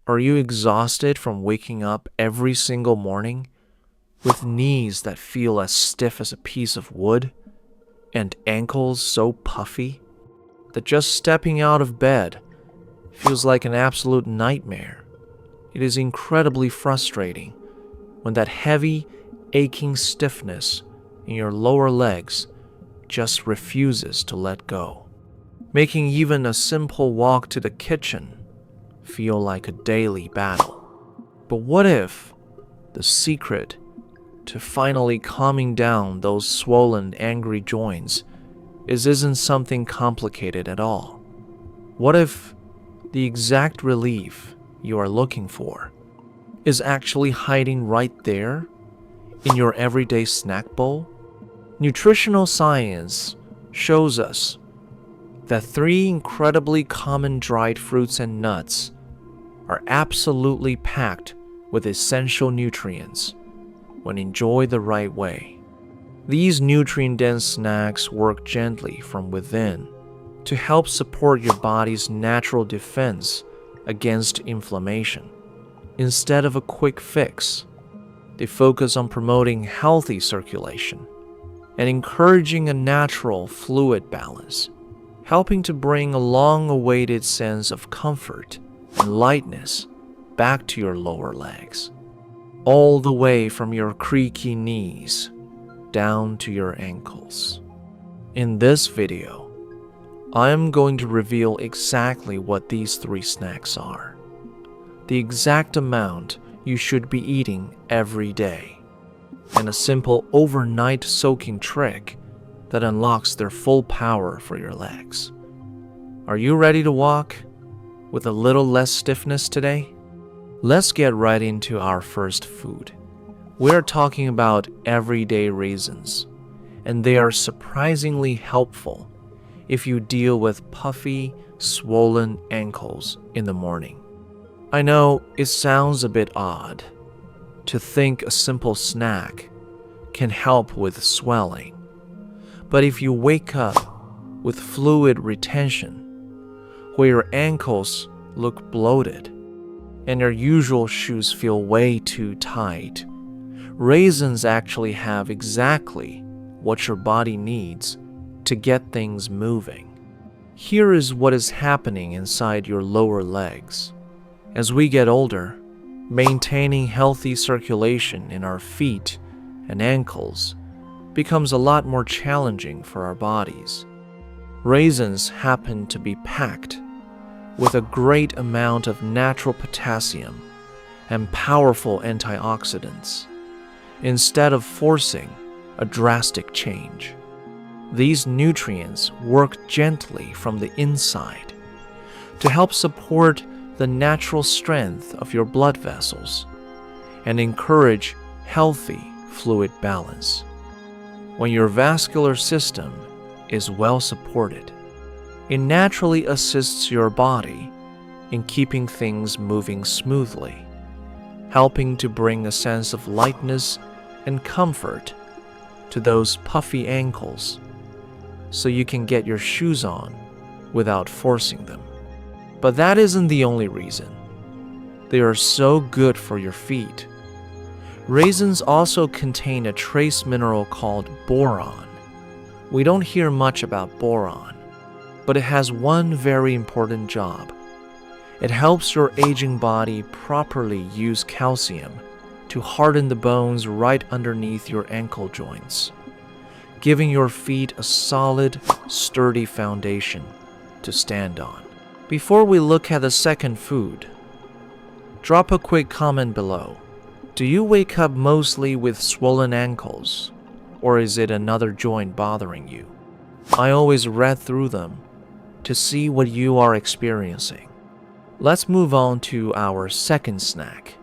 Are you exhausted from waking up every single morning with knees that feel as stiff as a piece of wood and ankles so puffy that just stepping out of bed feels like an absolute nightmare? It is incredibly frustrating when that heavy, aching stiffness in your lower legs just refuses to let go, making even a simple walk to the kitchen feel like a daily battle. But what if the secret to finally calming down those swollen, angry joints isn't something complicated at all? What if the exact relief you are looking for is actually hiding right there in your everyday snack bowl? Nutritional science shows us that 3 incredibly common dried fruits and nuts are absolutely packed with essential nutrients when enjoyed the right way. These nutrient-dense snacks work gently from within to help support your body's natural defense against inflammation. Instead of a quick fix, they focus on promoting healthy circulation and encouraging a natural fluid balance, helping to bring a long-awaited sense of comfort and lightness back to your lower legs, all the way from your creaky knees down to your ankles. In this video, I am going to reveal exactly what these 3 snacks are, the exact amount you should be eating every day, and a simple overnight soaking trick that unlocks their full power for your legs. Are you ready to walk with a little less stiffness today? Let's get right into our first food. We're talking about everyday raisins, and they are surprisingly helpful if you deal with puffy, swollen ankles in the morning. I know it sounds a bit odd to think a simple snack can help with swelling, but if you wake up with fluid retention, where your ankles look bloated and your usual shoes feel way too tight, raisins actually have exactly what your body needs to get things moving. Here is what is happening inside your lower legs. As we get older, maintaining healthy circulation in our feet and ankles becomes a lot more challenging for our bodies. Raisins happen to be packed with a great amount of natural potassium and powerful antioxidants, instead of forcing a drastic change. These nutrients work gently from the inside to help support the natural strength of your blood vessels and encourage healthy fluid balance. When your vascular system is well supported, it naturally assists your body in keeping things moving smoothly, helping to bring a sense of lightness and comfort to those puffy ankles so you can get your shoes on without forcing them. But that isn't the only reason. They are so good for your feet. Raisins also contain a trace mineral called boron. We don't hear much about boron, but it has one very important job. It helps your aging body properly use calcium to harden the bones right underneath your ankle joints, giving your feet a solid, sturdy foundation to stand on. Before we look at the second food, drop a quick comment below. Do you wake up mostly with swollen ankles, or is it another joint bothering you? I always read through them to see what you are experiencing. Let's move on to our second snack,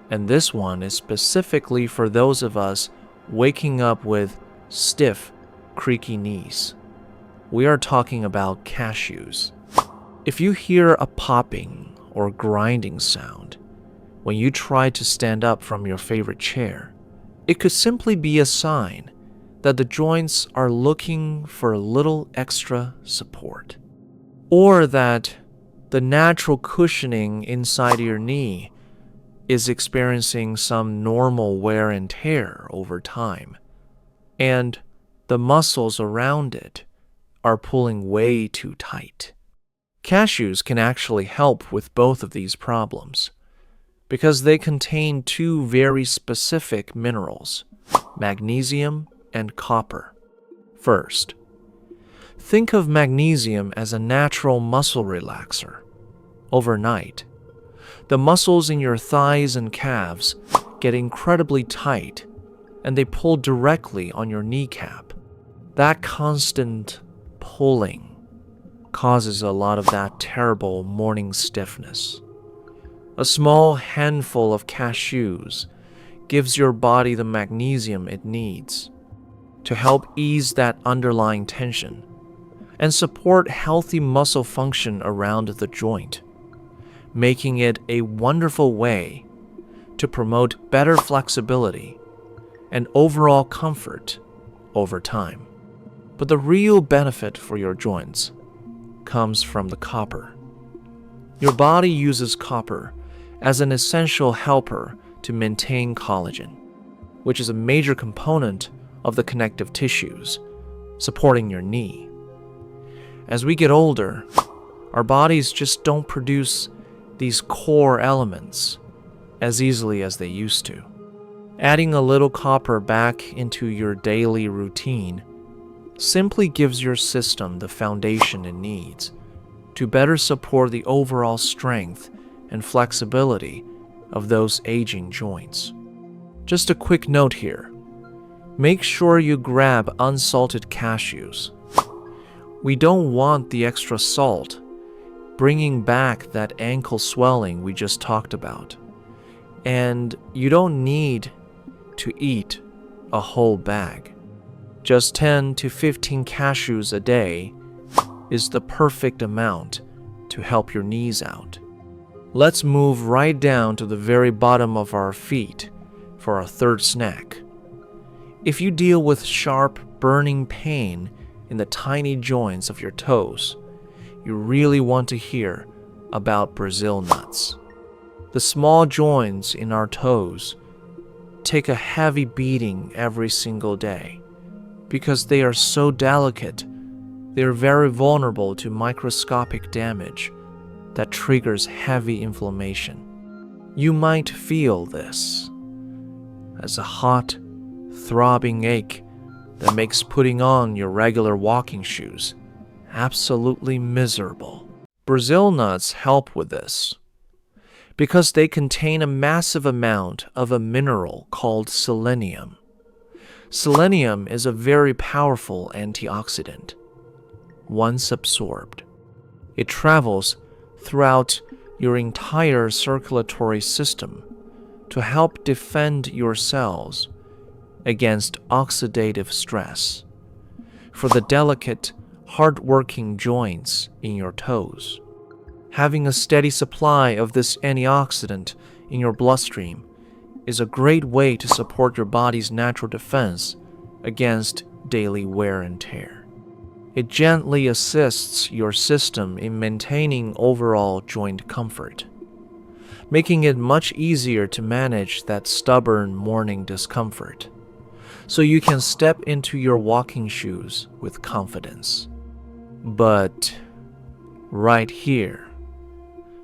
and this one is specifically for those of us waking up with stiff, creaky knees. We are talking about cashews. If you hear a popping or grinding sound when you try to stand up from your favorite chair, it could simply be a sign that the joints are looking for a little extra support, or that the natural cushioning inside your knee is experiencing some normal wear and tear over time, and the muscles around it are pulling way too tight. Cashews can actually help with both of these problems because they contain two very specific minerals, magnesium and copper. First, think of magnesium as a natural muscle relaxer. Overnight, the muscles in your thighs and calves get incredibly tight and they pull directly on your kneecap. That constant pulling causes a lot of that terrible morning stiffness. A small handful of cashews gives your body the magnesium it needs to help ease that underlying tension and support healthy muscle function around the joint, making it a wonderful way to promote better flexibility and overall comfort over time. But the real benefit for your joints comes from the copper. Your body uses copper as an essential helper to maintain collagen, which is a major component of the connective tissues supporting your knee. As we get older, our bodies just don't produce these core elements as easily as they used to. Adding a little copper back into your daily routine simply gives your system the foundation it needs to better support the overall strength and flexibility of those aging joints. Just a quick note here. Make sure you grab unsalted cashews. We don't want the extra salt bringing back that ankle swelling we just talked about. And you don't need to eat a whole bag. Just 10 to 15 cashews a day is the perfect amount to help your knees out. Let's move right down to the very bottom of our feet for our third snack. If you deal with sharp, burning pain in the tiny joints of your toes, you really want to hear about Brazil nuts. The small joints in our toes take a heavy beating every single day. Because they are so delicate, they are very vulnerable to microscopic damage that triggers heavy inflammation. You might feel this as a hot, throbbing ache that makes putting on your regular walking shoes absolutely miserable. Brazil nuts help with this because they contain a massive amount of a mineral called selenium. Selenium is a very powerful antioxidant. Once absorbed, it travels throughout your entire circulatory system to help defend your cells against oxidative stress for the delicate, hard-working joints in your toes. Having a steady supply of this antioxidant in your bloodstream is a great way to support your body's natural defense against daily wear and tear. It gently assists your system in maintaining overall joint comfort, making it much easier to manage that stubborn morning discomfort, so you can step into your walking shoes with confidence. But right here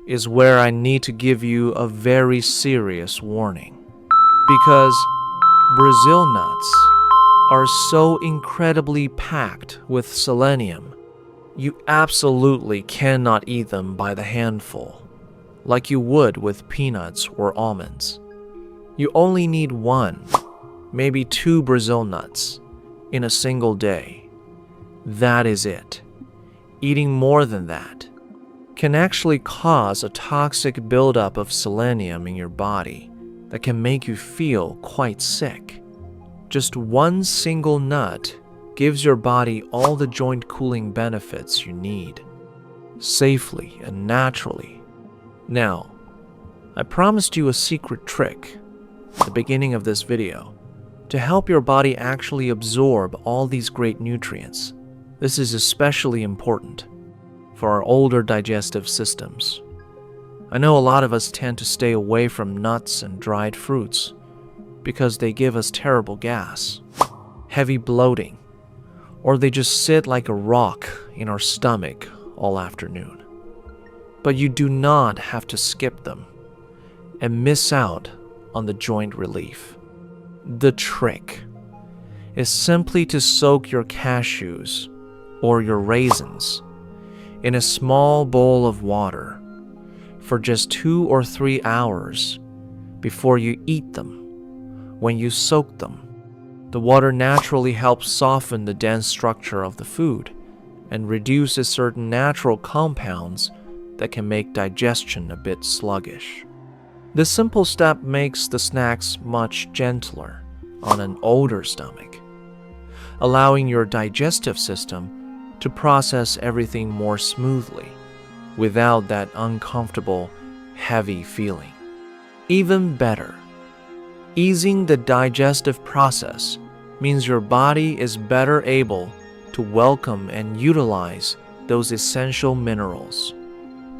is where I need to give you a very serious warning. Because Brazil nuts are so incredibly packed with selenium, you absolutely cannot eat them by the handful, like you would with peanuts or almonds. You only need 1, maybe 2 Brazil nuts in a single day. That is it. Eating more than that can actually cause a toxic buildup of selenium in your body that can make you feel quite sick. Just 1 single nut gives your body all the joint cooling benefits you need, safely and naturally. Now, I promised you a secret trick at the beginning of this video to help your body actually absorb all these great nutrients. This is especially important for our older digestive systems. I know a lot of us tend to stay away from nuts and dried fruits because they give us terrible gas, heavy bloating, or they just sit like a rock in our stomach all afternoon. But you do not have to skip them and miss out on the joint relief. The trick is simply to soak your cashews or your raisins in a small bowl of water for just 2 or 3 hours before you eat them. When you soak them, the water naturally helps soften the dense structure of the food and reduces certain natural compounds that can make digestion a bit sluggish. This simple step makes the snacks much gentler on an older stomach, allowing your digestive system to process everything more smoothly without that uncomfortable, heavy feeling. Even better, easing the digestive process means your body is better able to welcome and utilize those essential minerals,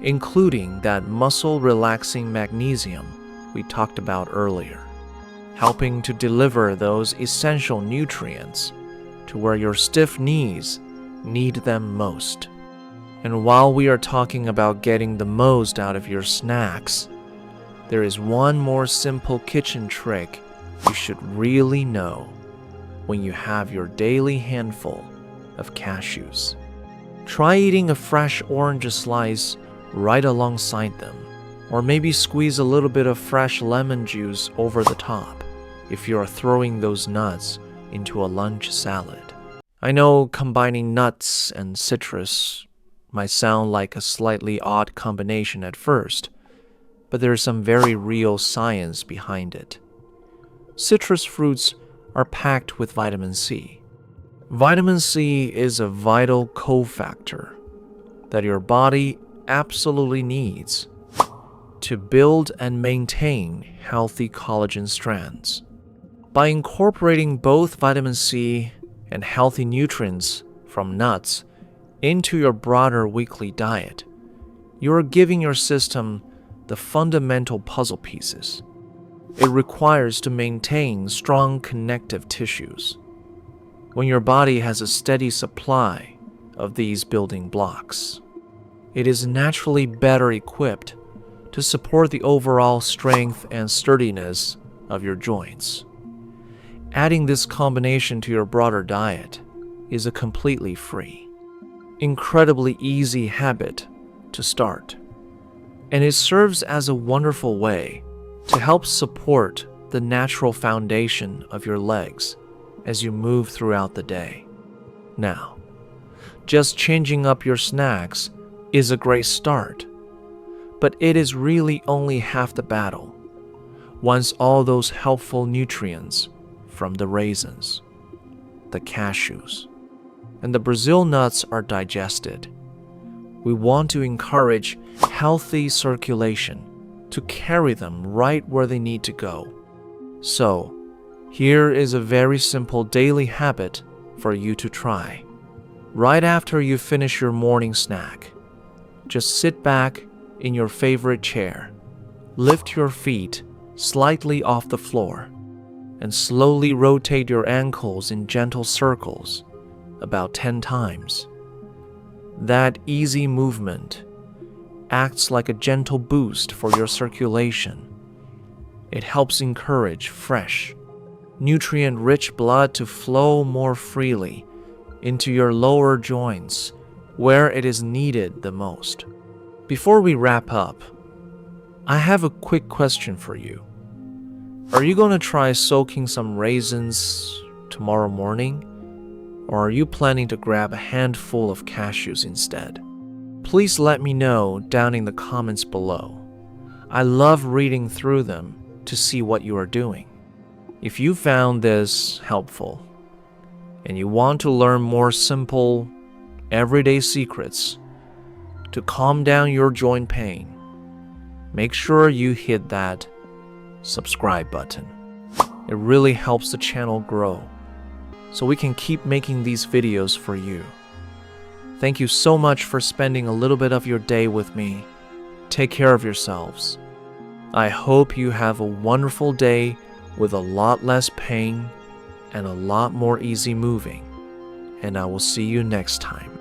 including that muscle-relaxing magnesium we talked about earlier, helping to deliver those essential nutrients to where your stiff knees need them most. And while we are talking about getting the most out of your snacks, there is one more simple kitchen trick you should really know when you have your daily handful of cashews. Try eating a fresh orange slice right alongside them, or maybe squeeze a little bit of fresh lemon juice over the top if you are throwing those nuts into a lunch salad. I know combining nuts and citrus might sound like a slightly odd combination at first, but there is some very real science behind it. Citrus fruits are packed with vitamin C. Vitamin C is a vital cofactor that your body absolutely needs to build and maintain healthy collagen strands. By incorporating both vitamin C and healthy nutrients from nuts into your broader weekly diet, you are giving your system the fundamental puzzle pieces it requires to maintain strong connective tissues. When your body has a steady supply of these building blocks, it is naturally better equipped to support the overall strength and sturdiness of your joints. Adding this combination to your broader diet is a completely free, incredibly easy habit to start, and it serves as a wonderful way to help support the natural foundation of your legs as you move throughout the day. Now, just changing up your snacks is a great start, but it is really only half the battle once all those helpful nutrients from the raisins, the cashews, and the Brazil nuts are digested. We want to encourage healthy circulation to carry them right where they need to go. So, here is a very simple daily habit for you to try. Right after you finish your morning snack, just sit back in your favorite chair, lift your feet slightly off the floor, and slowly rotate your ankles in gentle circles about 10 times. That easy movement acts like a gentle boost for your circulation. It helps encourage fresh, nutrient-rich blood to flow more freely into your lower joints where it is needed the most. Before we wrap up, I have a quick question for you. Are you going to try soaking some raisins tomorrow morning? Or are you planning to grab a handful of cashews instead? Please let me know down in the comments below. I love reading through them to see what you are doing. If you found this helpful and you want to learn more simple, everyday secrets to calm down your joint pain, make sure you hit that subscribe button. It really helps the channel grow so we can keep making these videos for you. Thank you so much for spending a little bit of your day with me. Take care of yourselves. I hope you have a wonderful day with a lot less pain and a lot more easy moving. And I will see you next time.